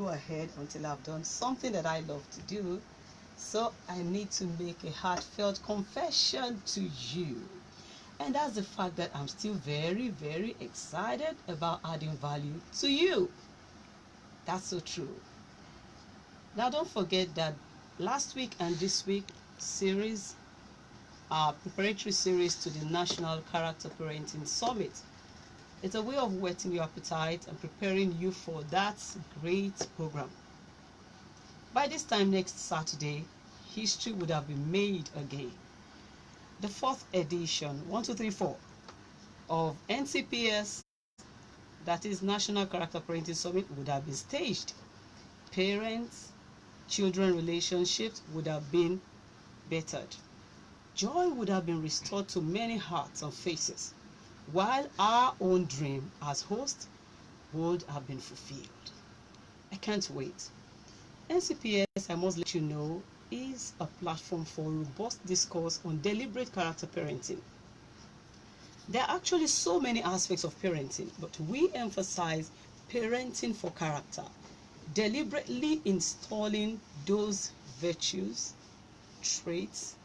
go ahead until I've done something that I love to do. So I need to make a heartfelt confession to you. And that's the fact that I'm still very, very excited about adding value to you. That's so true. Now don't forget that last week and this week series are preparatory series to the National Character Parenting Summit. It's a way of whetting your appetite and preparing you for that great program. By this time next Saturday, history would have been made again. The fourth edition, 1234, of NCPS, that is National Character Parenting Summit, would have been staged. Parents-children relationships would have been bettered. Joy would have been restored to many hearts and faces, while our own dream as host would have been fulfilled. I can't wait. NCPS, I must let you know, is a platform for robust discourse on deliberate character parenting. There are actually so many aspects of parenting, but we emphasize parenting for character, deliberately installing those virtues, traits,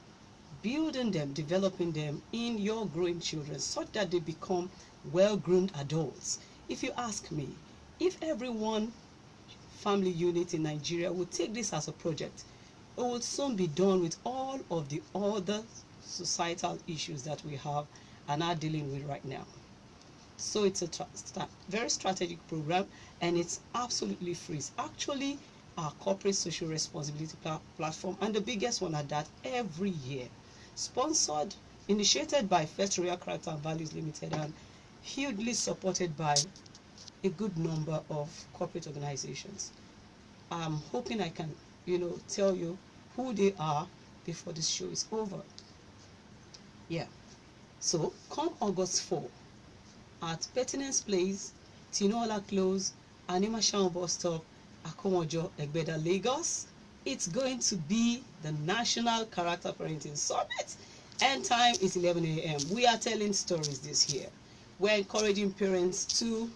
building them, developing them in your growing children such that they become well-groomed adults. If you ask me, if everyone family unit in Nigeria would take this as a project, it would soon be done with all of the other societal issues that we have and are dealing with right now. So it's a very strategic program, and it's absolutely free. It's actually our corporate social responsibility platform, and the biggest one at that, every year. Sponsored, initiated by First Royal Character and Values Limited, and hugely supported by a good number of corporate organizations. I'm hoping I can, tell you who they are before this show is over. Yeah. So come August 4 at Pertinence Place, Tinola Close, Animashaun Bus Stop, Akomojo, Egbeda, Lagos. It's going to be the National Character Parenting Summit, and time is 11 a.m. We are telling stories this year. We're encouraging parents to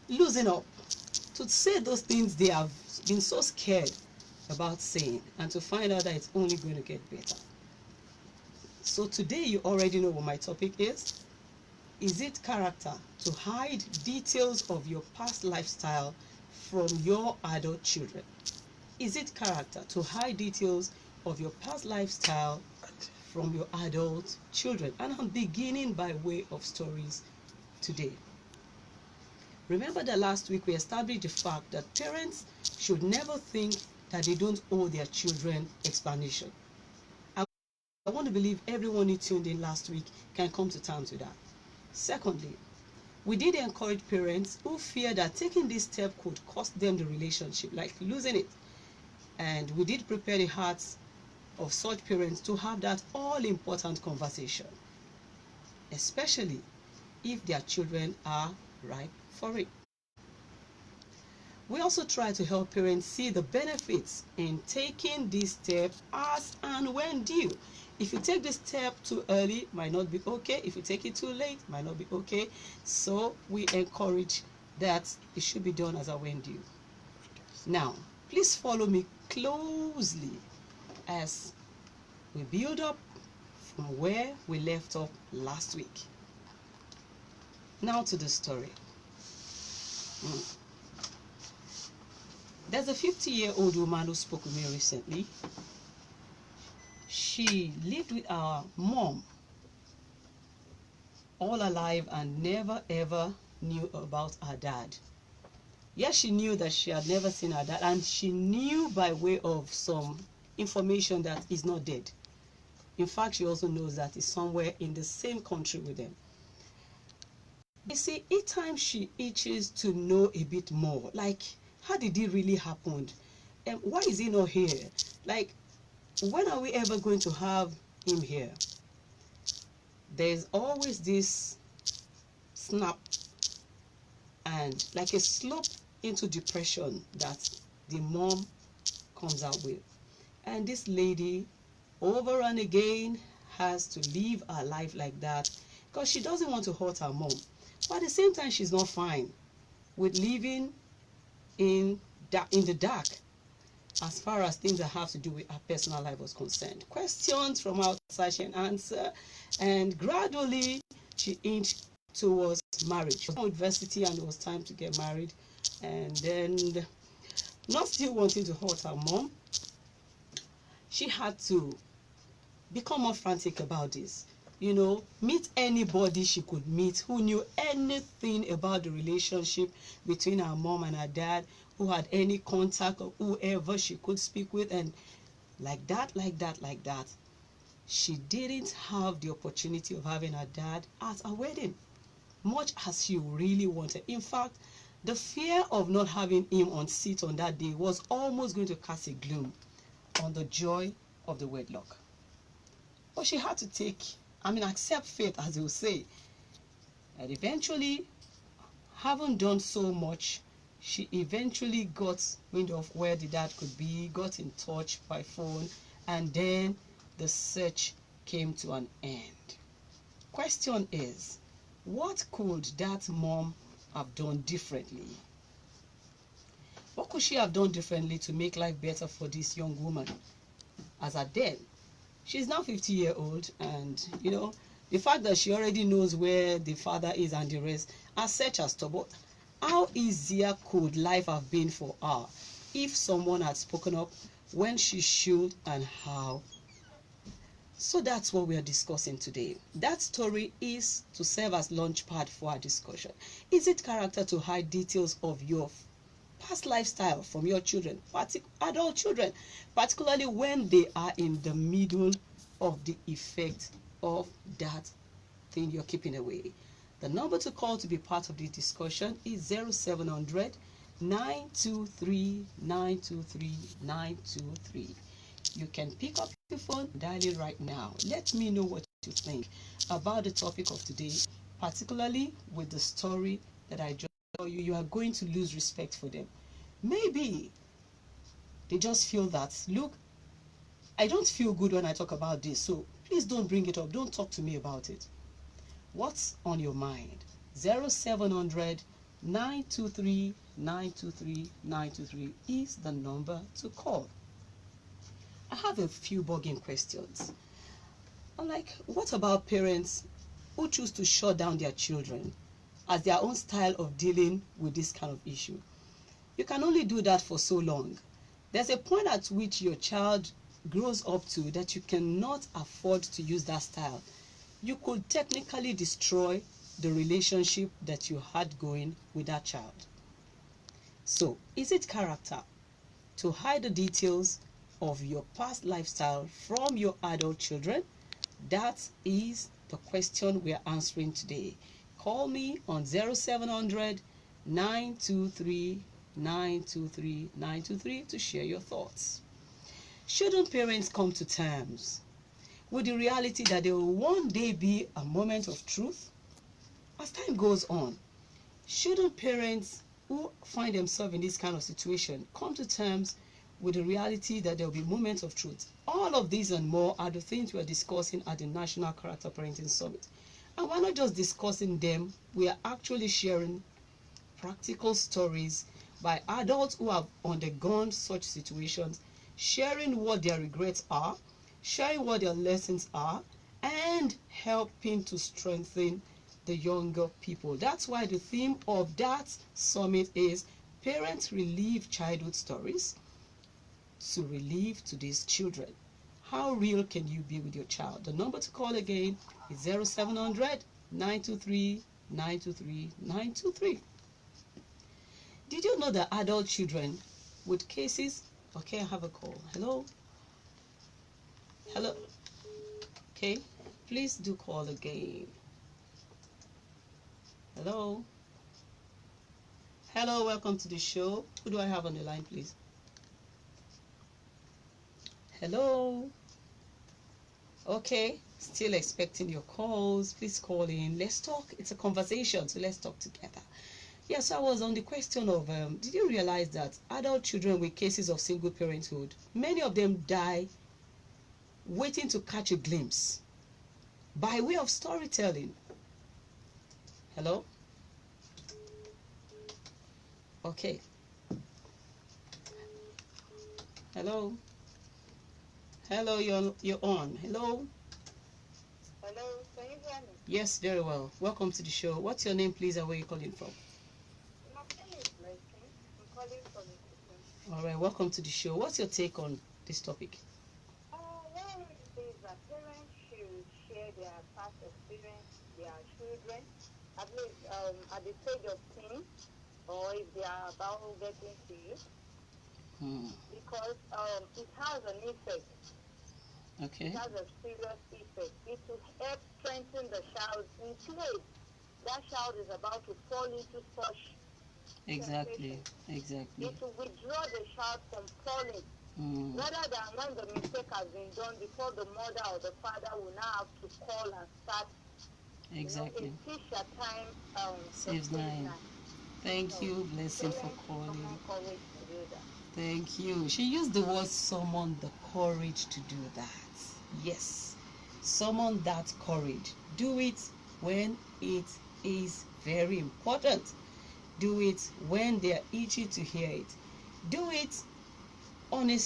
loosen up, to say those things they have been so scared about saying, and to find out that it's only going to get better. So today you already know what my topic is. Is it character to hide details of your past lifestyle from your adult children? Is it character to hide details of your past lifestyle from your adult children? And I'm beginning by way of stories today. Remember that last week we established the fact that parents should never think that they don't owe their children explanation. I want to believe everyone who tuned in last week can come to terms with that. Secondly, we did encourage parents who fear that taking this step could cost them the relationship, like losing it. And we did prepare the hearts of such parents to have that all-important conversation, especially if their children are ripe for it. We also try to help parents see the benefits in taking this step as and when due. If you take this step too early, might not be okay. If you take it too late, might not be okay. So we encourage that it should be done as and when due. Now, please follow me closely as we build up from where we left off last week. Now to the story. There's a 50-year-old woman who spoke with me recently. She lived with our mom all alive and never ever knew about her dad. Yes, she knew that she had never seen her dad, and she knew by way of some information that he's not dead. In fact, she also knows that he's somewhere in the same country with them. You see, each time she itches to know a bit more, like, how did it really happen? And why is he not here? Like, when are we ever going to have him here? There's always this snap and like a slope into depression that the mom comes out with. And this lady over and again has to live her life like that because she doesn't want to hurt her mom. But at the same time, she's not fine with living in the dark as far as things that have to do with her personal life was concerned. Questions from outside she answered, and gradually she inched towards marriage. She was in university and it was time to get married, and then, not still wanting to hurt her mom, she had to become more frantic about this. You know, meet anybody she could meet who knew anything about the relationship between her mom and her dad, who had any contact or whoever she could speak with, and like that, she didn't have the opportunity of having her dad at her wedding, much as she really wanted. In fact, the fear of not having him on seat on that day was almost going to cast a gloom on the joy of the wedlock. But she had to accept fate, as they will say. And eventually, having done so much, she eventually got wind of where the dad could be, got in touch by phone, and then the search came to an end. Question is, what could that mom have done differently? What could she have done differently to make life better for this young woman? As at then, she's now 50-year-old, and the fact that she already knows where the father is and the rest, as such as to, but how easier could life have been for her if someone had spoken up when she should, and how? So that's what we are discussing today. That story is to serve as launchpad for our discussion. Is it character to hide details of your past lifestyle from your children, adult children, particularly when they are in the middle of the effect of that thing you're keeping away? The number to call to be part of this discussion is 0700 923 923 923. You can pick up your phone, dial it right now. Let me know what you think about the topic of today, particularly with the story that I just told you. You are going to lose respect for them. Maybe they just feel that, look, I don't feel good when I talk about this, so please don't bring it up. Don't talk to me about it. What's on your mind? 0700 923 923 923 is the number to call. I have a few bugging questions. I'm like, what about parents who choose to shut down their children as their own style of dealing with this kind of issue? You can only do that for so long. There's a point at which your child grows up to that you cannot afford to use that style. You could technically destroy the relationship that you had going with that child. So, is it character to hide the details of your past lifestyle from your adult children? That is the question we are answering today. Call me on 0700 923 923 923 to share your thoughts. Shouldn't parents come to terms with the reality that there will one day be a moment of truth? As time goes on, shouldn't parents who find themselves in this kind of situation come to terms with the reality that there will be moments of truth? All of these and more are the things we are discussing at the National Character Parenting Summit. And we're not just discussing them, we are actually sharing practical stories by adults who have undergone such situations, sharing what their regrets are, sharing what their lessons are, and helping to strengthen the younger people. That's why the theme of that summit is Parents Relive Childhood Stories to Relive Today's Children. How real can you be with your child? The number to call again is 0700 923 923 923. Did you know that adult children with cases... Okay, I have a call. Hello? Hello? Okay, please do call again. Hello? Hello, welcome to the show. Who do I have on the line, please? Hello? Okay, still expecting your calls. Please call in. Let's talk. It's a conversation, so let's talk together. Yes, I was on the question of, did you realize that adult children with cases of single parenthood, many of them die waiting to catch a glimpse by way of storytelling? Hello? Okay. Hello. Hello, you're on. Hello. Hello, can you hear me? Yes, very well. Welcome to the show. What's your name, please, and where are you calling from? My name is Blessing. I'm calling from Ikutum. All right, welcome to the show. What's your take on this topic? What I want to say is that parents should share their past experience with their children, at least at the stage of teen, or if they are about getting to you, because it has an effect. It Okay. has a serious effect. It will help strengthen the child in case that child is about to fall into such temptation. Exactly. Exactly. It will withdraw the child from falling, rather than when the mistake has been done before the mother or the father will now have to call and start. A Exactly. teacher time the Saves same nine. time. Thank So you, Blessing, for parents should calling. summon courage to do that. Thank you. She used the word summon the courage to do that. Yes. Summon that courage. Do it when it is very important. Do it when they are itchy to hear it. Do it on a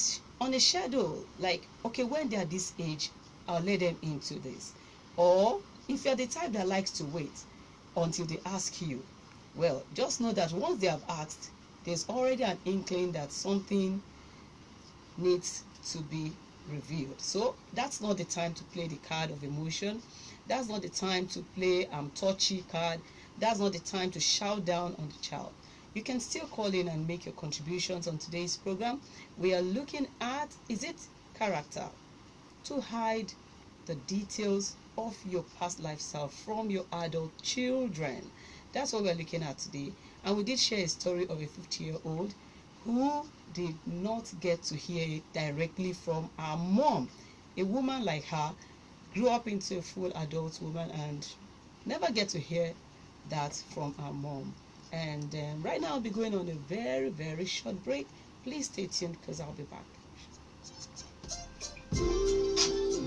schedule. Like, okay, when they are this age, I'll let them into this. Or if you're the type that likes to wait until they ask you, well, just know that once they have asked, there's already an inkling that something needs to be revealed. So that's not the time to play the card of emotion. That's not the time to play touchy card. That's not the time to shout down on the child. You can still call in and make your contributions on today's program. We are looking at, is it character to hide the details of your past lifestyle from your adult children? That's what we're looking at today. And we did share a story of a 50-year-old who did not get to hear it directly from her mom. A woman like her grew up into a full adult woman and never get to hear that from her mom. And right now I'll be going on a very, very short break. Please stay tuned because I'll be back.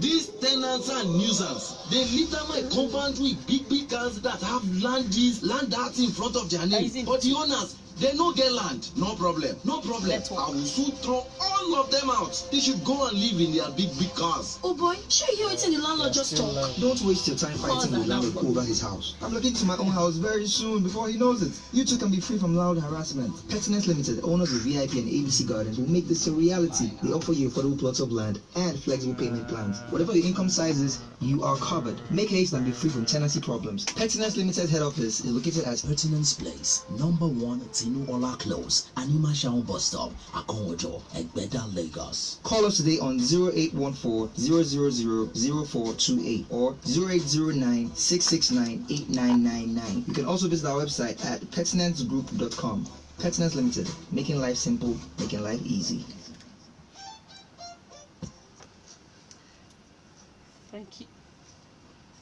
These tenants and nuisance, they litter my compound with big cars that have land that in front of their name. But the owners, they no get land. No problem. I will soon throw all of them out. They should go and live in their big cars. Oh boy, sure you waiting the landlord just talk. Don't waste your time fighting with landlord over his house. I'm looking to my own house very soon before he knows it. You two can be free from loud harassment. Pettiness Limited, owners of VIP and ABC Gardens, will make this a reality. They offer you affordable plots of land and flexible payment plans. Whatever your income size is, you are covered. Make haste and be free from tenancy problems. Pettiness Limited's head office is located at Pertinence Place, number 1 Tinu Ola Close, Anima Shaun Bus Stop, Akonwojo, Egbeda, Lagos. Call us today on 0814-000-0428 or 0809-669-8999. You can also visit our website at petinancegroup.com. Pettinance Limited, making life simple, making life easy.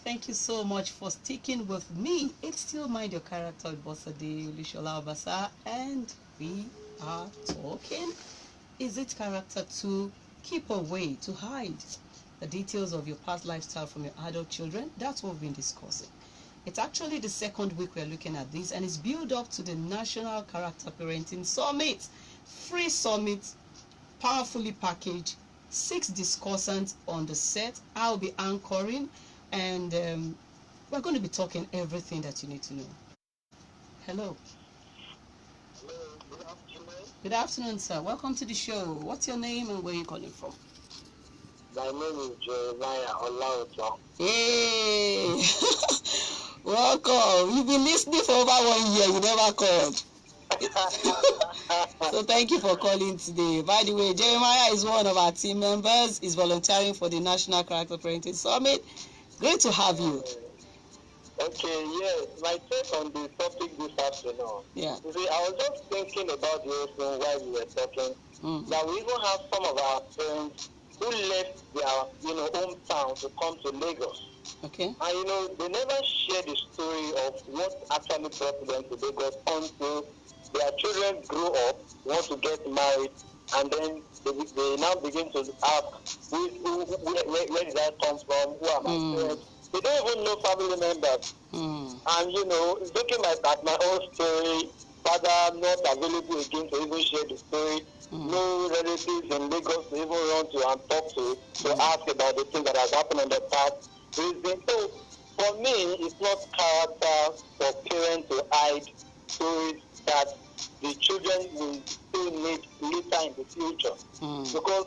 Thank you so much for sticking with me. It's still Mind Your Character with Bosade Olusola-Obasa, and we are talking. Is it character to keep away, to hide the details of your past lifestyle from your adult children? That's what we've been discussing. It's actually the second week we're looking at this, and it's built up to the National Character Parenting Summit. Free summit, powerfully packaged, 6 discussants on the set. I'll be anchoring, and we're going to be talking everything that you need to know. Hello. Hello, good afternoon. Good afternoon, sir. Welcome to the show. What's your name and where are you calling from? My name is Jeremiah Olaojo. Hey! Welcome. You've been listening for over 1 year. You never called. So thank you for calling today. By the way, Jeremiah is one of our team members. He's volunteering for the National Character Parenting Summit. Great to have you. Okay, yes, my take on the topic this afternoon. Yeah. You see, I was just thinking about the whole thing while we were talking, that we even have some of our friends who left their, hometown to come to Lagos. Okay. And, they never share the story of what actually brought them to Lagos until their children grow up, want to get married, and then they now begin to ask, where did I come from? Who are my parents? They don't even know family members. And, looking at my own story, father not available again to even share the story. No relatives in Lagos to even run to and talk to ask about the things that has happened in the past. So for me, it's not character for parents to hide stories that the children will still need later in the future. Because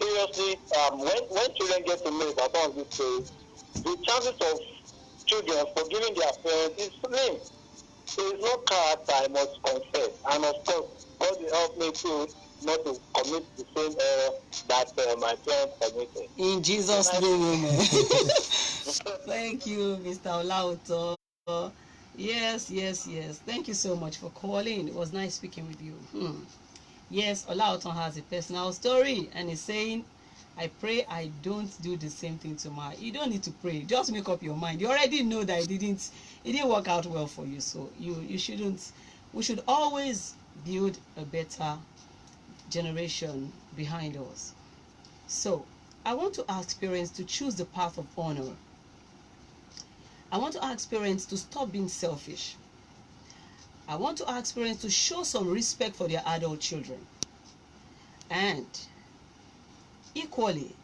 seriously, when children get to know about all these stories, the chances of children forgiving their parents is slim. So it's not character, I must confess. And of course, God will help me too not to commit the same error that my parents committed. In Jesus' name, amen. Thank you, Mr. Olauto. Yes. Thank you so much for calling. It was nice speaking with you. Yes, Olauto has a personal story and he's saying, I pray I don't do the same thing to my. You don't need to pray. Just make up your mind. You already know that it didn't work out well for you. So you shouldn't. We should always build a better generation behind us. So I want to ask parents to choose the path of honor. I want to ask parents to stop being selfish. I want to ask parents to show some respect for their adult children. And equally,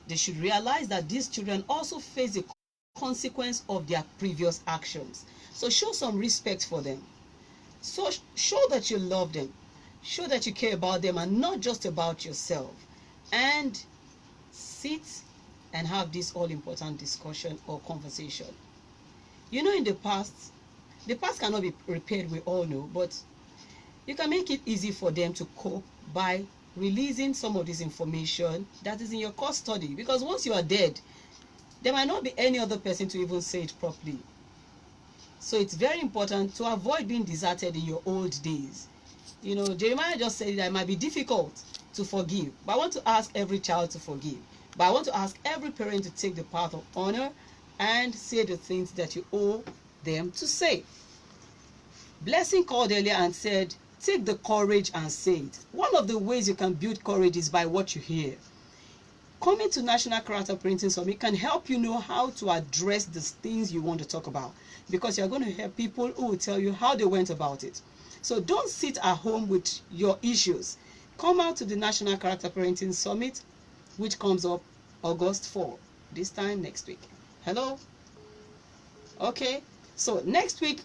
they should realize that these children also face the consequence of their previous actions. So show some respect for them. So show that you love them. Show that you care about them and not just about yourself. And sit and have this all-important discussion or conversation. You know, in the past cannot be repaired, we all know, but you can make it easy for them to cope by releasing some of this information that is in your custody. Because once you are dead, there might not be any other person to even say it properly. So it's very important to avoid being deserted in your old days. You know, Jeremiah just said that it might be difficult to forgive, but I want to ask every child to forgive. But I want to ask every parent to take the path of honor and say the things that you owe them to say. Blessing called earlier and said, take the courage and say it. One of the ways you can build courage is by what you hear. Coming to National Character Printing Summit can help you know how to address the things you want to talk about, because you're going to hear people who will tell you how they went about it. So don't sit at home with your issues. Come out to the National Character Parenting Summit, which comes up August 4, this time next week. Hello? Okay, so next week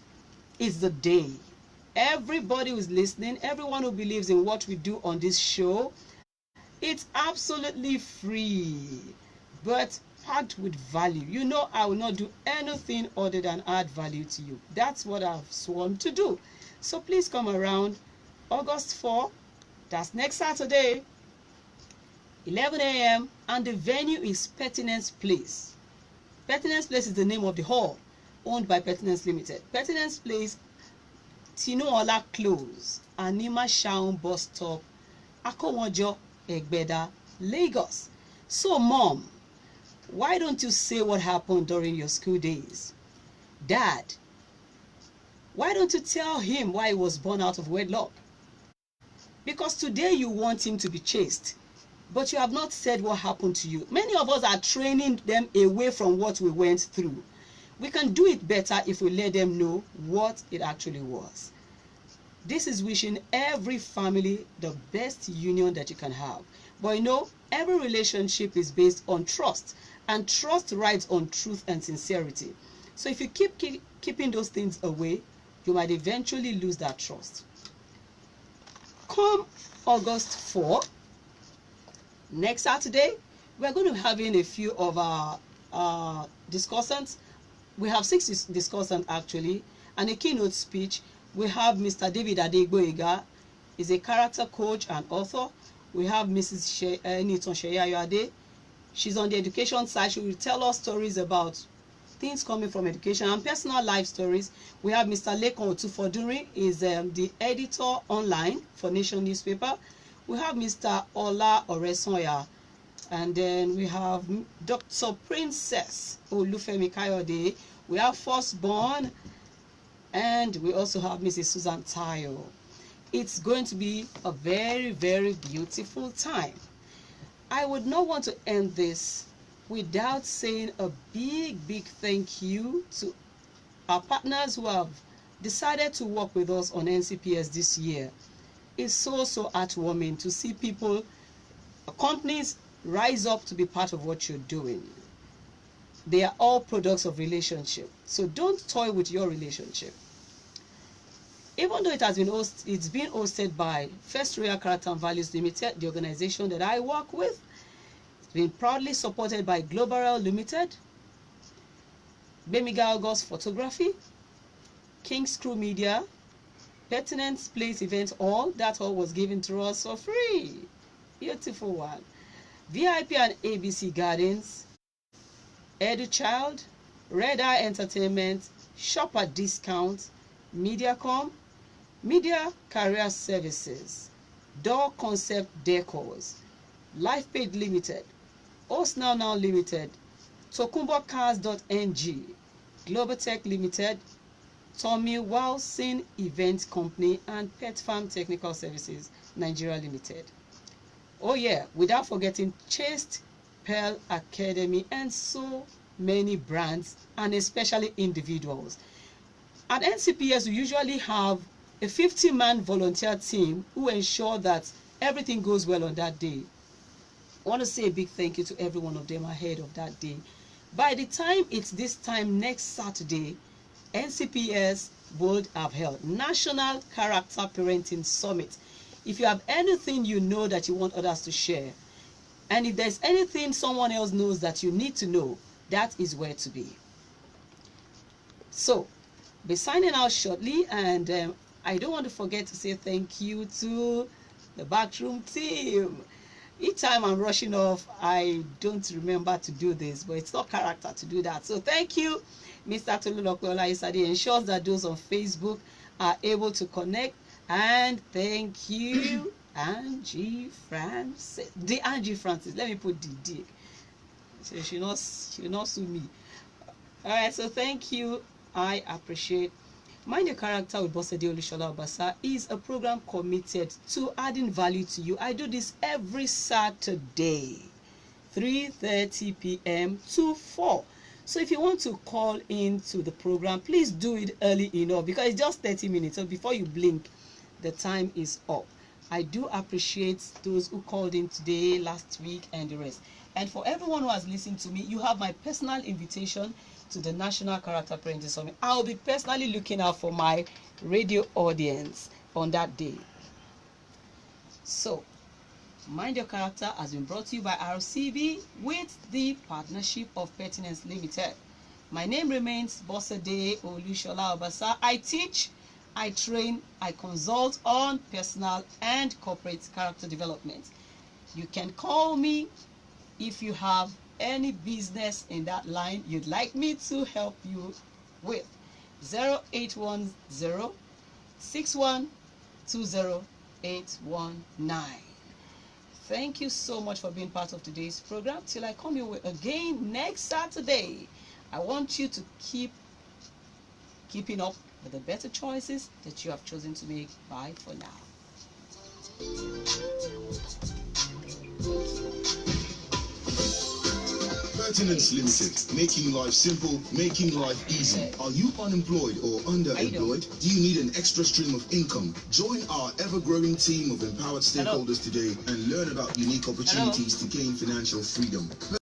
is the day. Everybody who's listening, everyone who believes in what we do on this show, it's absolutely free, but packed with value. You know, I will not do anything other than add value to you. That's what I've sworn to do. So please come around August 4, that's next Saturday, 11 a.m. and the venue is Pertinence Place. Pertinence Place is the name of the hall owned by Pertinence Limited. Pertinence Place, Tinuola Close, Anima Shaun Bus Stop, Akowojo, Egbeda, Lagos. So mom, why don't you say what happened during your school days? Dad, why don't you tell him why he was born out of wedlock? Because today you want him to be chaste, but you have not said what happened to you. Many of us are training them away from what we went through. We can do it better if we let them know what it actually was. This is wishing every family the best union that you can have. But you know, every relationship is based on trust, and trust rides on truth and sincerity. So if you keep keeping those things away, you might eventually lose that trust. Come August 4, next Saturday, we're going to be having a few of our discussants. We have 6 discussants actually, and a keynote speech. We have Mr. David Adegboyega, is a character coach and author. We have Mrs. Niton Sheyayoade. She's on the education side. She will tell us stories about things coming from education and personal life stories. We have Mr. Lekon Otufodunrin, is the editor online for Nation newspaper. We have Mr. Ola Oresonya, and then we have Dr. Princess Olufemi Kayode. We have Firstborn, and we also have Mrs. Susan Tayo. It's going to be a very, very beautiful time. I would not want to end this without saying a big, big thank you to our partners who have decided to work with us on NCPS this year. It's so heartwarming to see people, companies rise up to be part of what you're doing. They are all products of relationship. So don't toy with your relationship. Even though it's been hosted by First Royal Character and Values Limited, the organization that I work with. It's been proudly supported by Global Limited, Bemiga August Photography, King's Crew Media, Pertinence Place Event Hall. That all was given to us for free. Beautiful one. VIP and ABC Gardens, EduChild, Red Eye Entertainment, Shopper Discount, Mediacom, Media Career Services, Door Concept Decors, LifePaid Limited, Osnow Limited, TokumboCars.ng, Global Tech Limited, Tommy Wilson Event Company, and Pet Farm Technical Services Nigeria Limited. Oh yeah, without forgetting Chaste Pearl Academy and so many brands and especially individuals. At NCPS, we usually have a 50-man volunteer team who ensure that everything goes well on that day. I want to say a big thank you to every one of them ahead of that day. By the time it's this time next Saturday, NCPS would have held National Character Parenting Summit. If you have anything you know that you want others to share, and if there's anything someone else knows that you need to know, that is where to be. So, be signing out shortly, and I don't want to forget to say thank you to the backroom team. Each time I'm rushing off, I don't remember to do this, but it's not character to do that. So thank you, Mr. Olusola-Obasa. Ensures that those on Facebook are able to connect. And thank you, Angie Francis. The Angie Francis. Let me put the D. So she'll not sue me. All right. So thank you. I appreciate. Mind Your Character with Boss Olusola-Obasa is a program committed to adding value to you. I do this every Saturday, 3:30 p.m. to 4. So if you want to call into the program, please do it early enough because it's just 30 minutes. So before you blink, the time is up. I do appreciate those who called in today, last week, and the rest. And for everyone who has listened to me, you have my personal invitation to the National Character Parenting Summit. I'll be personally looking out for my radio audience on that day. So, Mind Your Character has been brought to you by RCB with the partnership of Pertinence Limited. My name remains Bosede Olusola-Obasa. I teach, I train, I consult on personal and corporate character development. You can call me if you have any business in that line you'd like me to help you with. 0810 6120 819. Thank you so much for being part of today's program. Till I come your way again next Saturday, I want you to keeping up with the better choices that you have chosen to make. Bye for now. Pertinence Limited, making life simple, making life easy. Are you unemployed or underemployed? Do you need an extra stream of income? Join our ever-growing team of empowered stakeholders today and learn about unique opportunities to gain financial freedom.